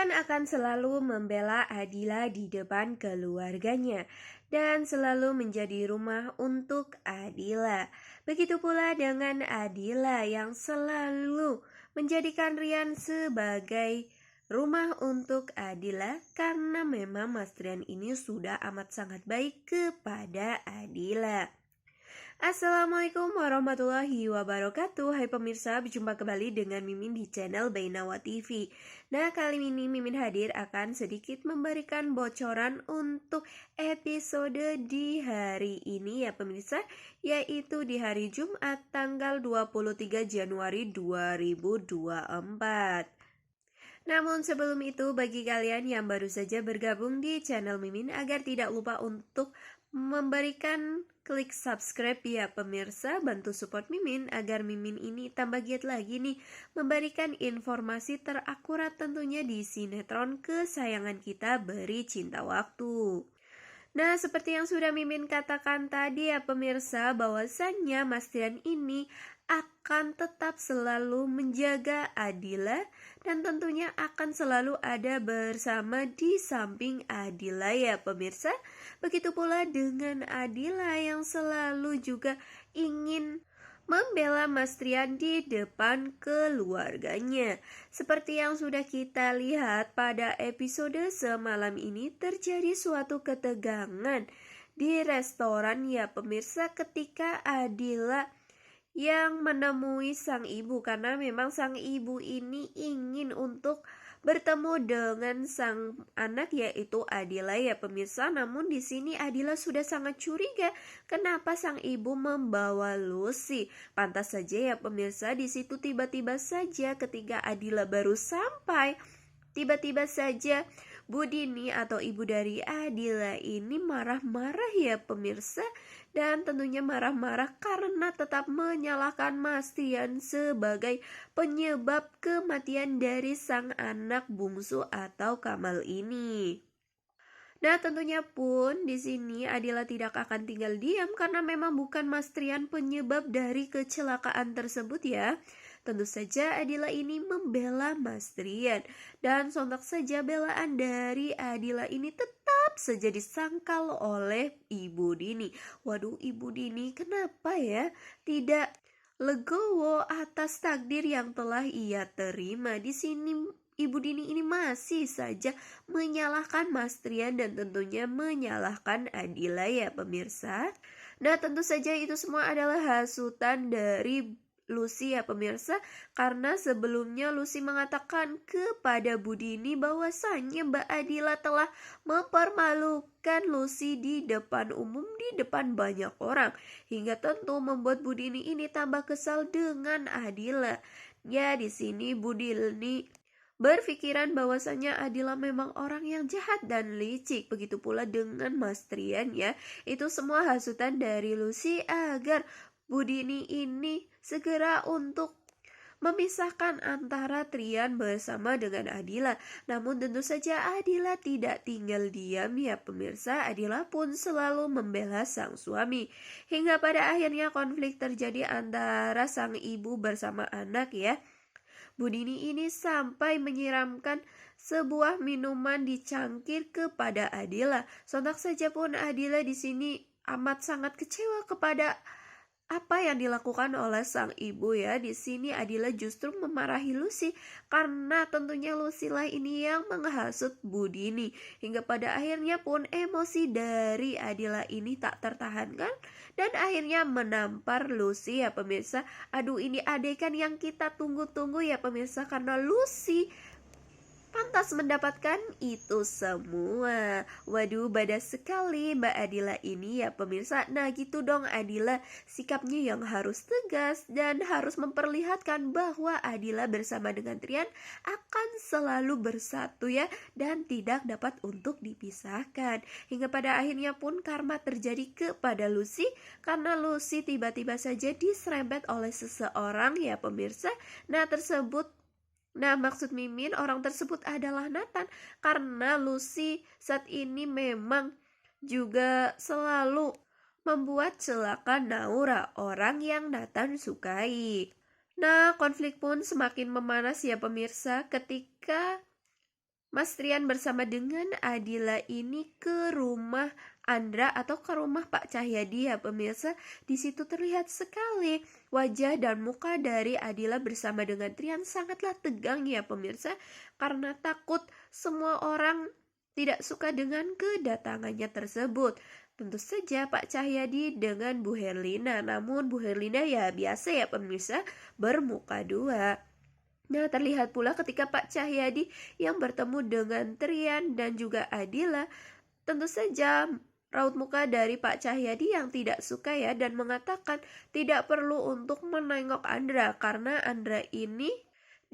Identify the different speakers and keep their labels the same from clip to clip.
Speaker 1: Trian akan selalu membela Adila di depan keluarganya dan selalu menjadi rumah untuk Adila. Begitu pula dengan Adila yang selalu menjadikan Rian sebagai rumah untuk Adila karena memang Mas Trian ini sudah amat sangat baik kepada Adila. Assalamualaikum warahmatullahi wabarakatuh. Hai pemirsa, berjumpa kembali dengan Mimin di channel Bainawa TV. Nah, kali ini Mimin hadir akan sedikit memberikan bocoran untuk episode di hari ini ya pemirsa, yaitu di hari Jumat tanggal 23 Januari 2024. Namun sebelum itu, bagi kalian yang baru saja bergabung di channel Mimin, agar tidak lupa untuk memberikan klik subscribe ya pemirsa, bantu support Mimin agar Mimin ini tambah giat lagi nih memberikan informasi terakurat tentunya di sinetron kesayangan kita, Beri Cinta Waktu. Nah, seperti yang sudah Mimin katakan tadi ya pemirsa, bahwasannya Mas Trian ini akan tetap selalu menjaga Adila dan tentunya akan selalu ada bersama di samping Adila ya pemirsa. Begitu pula dengan Adila yang selalu juga ingin membela Mas Trian di depan keluarganya. Seperti yang sudah kita lihat pada episode semalam ini, terjadi suatu ketegangan di restoran ya pemirsa ketika Adila yang menemui sang ibu, karena memang sang ibu ini ingin untuk bertemu dengan sang anak yaitu Adila ya pemirsa. Namun di sini Adila sudah sangat curiga kenapa sang ibu membawa Lucy. Pantas saja ya pemirsa, di situ tiba-tiba saja ketika Adila baru sampai, tiba-tiba saja Bu Dini atau ibu dari Adila ini marah-marah ya pemirsa. Dan tentunya marah-marah karena tetap menyalahkan Mas Trian sebagai penyebab kematian dari sang anak bungsu atau Kamal ini. Nah, tentunya pun di sini Adila tidak akan tinggal diam karena memang bukan Mas Trian penyebab dari kecelakaan tersebut ya. Tentu saja Adila ini membela Mas Trian dan sontak saja belaan dari Adila ini tetap saja disangkal oleh Ibu Dini. Waduh, Ibu Dini kenapa ya tidak legowo atas takdir yang telah ia terima? Di sini Ibu Dini ini masih saja menyalahkan Mas Trian dan tentunya menyalahkan Adila ya pemirsa. Nah, tentu saja itu semua adalah hasutan dari Lucy ya pemirsa, karena sebelumnya Lucy mengatakan kepada Bu Dini bahwasannya Mbak Adila telah mempermalukan Lucy di depan umum, di depan banyak orang, hingga tentu membuat Bu Dini ini tambah kesal dengan Adila. Ya, di sini Bu Dini berpikiran bahwasannya Adila memang orang yang jahat dan licik. Begitu pula dengan Mas Trian ya. Itu semua hasutan dari Lucy agar Bu Dini ini segera untuk memisahkan antara Trian bersama dengan Adila. Namun tentu saja Adila tidak tinggal diam ya pemirsa. Adila pun selalu membela sang suami. Hingga pada akhirnya konflik terjadi antara sang ibu bersama anak ya. Bu Dini ini sampai menyiramkan sebuah minuman di cangkir kepada Adila. Sontak saja pun Adila di sini amat sangat kecewa kepada apa yang dilakukan oleh sang ibu ya. Di sini Adila justru memarahi Lucy karena tentunya Lucy lah ini yang menghasut Bu Dini. Hingga pada akhirnya pun emosi dari Adila ini tak tertahankan dan akhirnya menampar Lucy ya pemirsa. Aduh, ini adegan yang kita tunggu-tunggu ya pemirsa, karena Lucy pantas mendapatkan itu semua. Waduh, badas sekali Mbak Adila ini ya pemirsa. Nah gitu dong Adila, sikapnya yang harus tegas dan harus memperlihatkan bahwa Adila bersama dengan Trian akan selalu bersatu ya, dan tidak dapat untuk dipisahkan. Hingga pada akhirnya pun karma terjadi kepada Lucy karena Lucy tiba-tiba saja diserempet oleh seseorang ya pemirsa. Nah, maksud Mimin, orang tersebut adalah Nathan, karena Lucy saat ini memang juga selalu membuat celaka Naura, orang yang Nathan sukai. Nah, konflik pun semakin memanas ya pemirsa ketika Mas Trian bersama dengan Adila ini ke rumah Andra atau ke rumah Pak Cahyadi ya pemirsa. Di situ terlihat sekali wajah dan muka dari Adila bersama dengan Trian sangatlah tegang ya pemirsa, karena takut semua orang tidak suka dengan kedatangannya tersebut. Tentu saja Pak Cahyadi dengan Bu Herlina, namun Bu Herlina ya biasa ya pemirsa, bermuka dua. Nah, terlihat pula ketika Pak Cahyadi yang bertemu dengan Trian dan juga Adila, tentu saja raut muka dari Pak Cahyadi yang tidak suka ya, dan mengatakan tidak perlu untuk menengok Andra karena Andra ini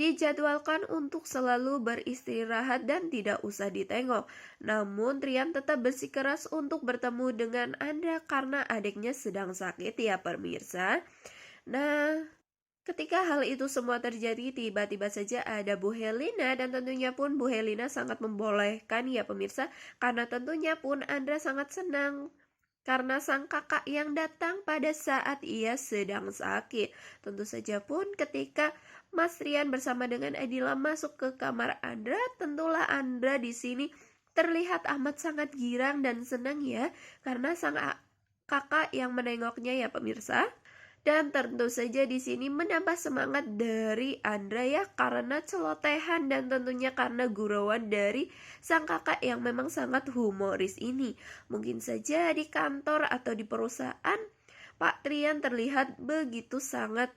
Speaker 1: dijadwalkan untuk selalu beristirahat dan tidak usah ditengok. Namun Trian tetap bersikeras untuk bertemu dengan Andra karena adiknya sedang sakit ya pemirsa. Nah, ketika hal itu semua terjadi, tiba-tiba saja ada Bu Helena, dan tentunya pun Bu Helena sangat membolehkan ya pemirsa, karena tentunya pun Andra sangat senang karena sang kakak yang datang pada saat ia sedang sakit. Tentu saja pun ketika Mas Rian bersama dengan Adila masuk ke kamar Andra, tentulah Andra di sini terlihat amat sangat girang dan senang ya, karena sang kakak yang menengoknya ya pemirsa. Dan tentu saja di sini menambah semangat dari Andra ya, karena celotehan dan tentunya karena gurauan dari sang kakak yang memang sangat humoris ini. Mungkin saja di kantor atau di perusahaan Pak Trian terlihat begitu sangat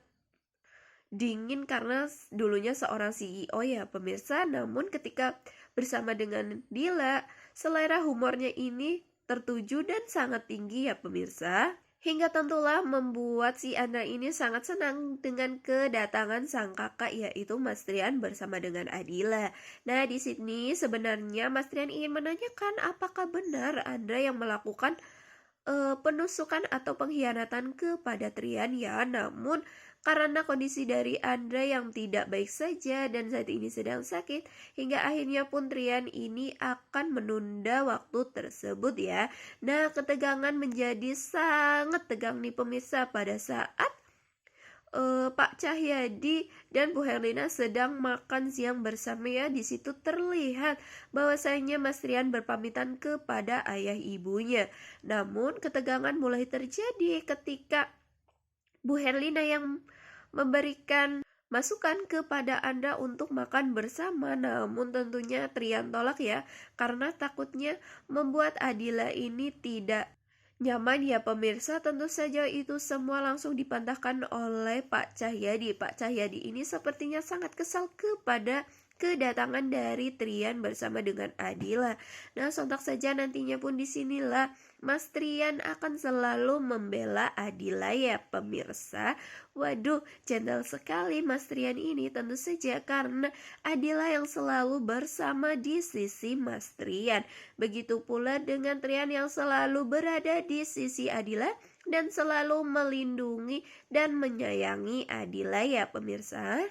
Speaker 1: dingin karena dulunya seorang CEO ya pemirsa. Namun ketika bersama dengan Dila, selera humornya ini tertuju dan sangat tinggi ya pemirsa. Hingga tentulah membuat si Andra ini sangat senang dengan kedatangan sang kakak, yaitu Mas Trian bersama dengan Adila. Nah, di sini sebenarnya Mas Trian ingin menanyakan apakah benar Andra yang melakukan penusukan atau pengkhianatan kepada Trian ya. Namun karena kondisi dari Andra yang tidak baik saja dan saat ini sedang sakit, hingga akhirnya pun Trian ini akan menunda waktu tersebut ya. Nah, ketegangan menjadi sangat tegang nih pemirsa pada saat Pak Cahyadi dan Bu Herlina sedang makan siang bersama ya. Di situ terlihat bahwasanya Mas Trian berpamitan kepada ayah ibunya. Namun ketegangan mulai terjadi ketika Bu Herlina yang memberikan masukan kepada Anda untuk makan bersama. Namun tentunya Trian tolak ya, karena takutnya membuat Adila ini tidak nyaman ya pemirsa. Tentu saja itu semua langsung dipantahkan oleh Pak Cahyadi. Pak Cahyadi ini sepertinya sangat kesal kepada kedatangan dari Trian bersama dengan Adila. Nah, sontak saja nantinya pun disinilah Mas Trian akan selalu membela Adila ya pemirsa. Waduh, gentle sekali Mas Trian ini, tentu saja karena Adila yang selalu bersama di sisi Mas Trian. Begitu pula dengan Trian yang selalu berada di sisi Adila dan selalu melindungi dan menyayangi Adila ya pemirsa.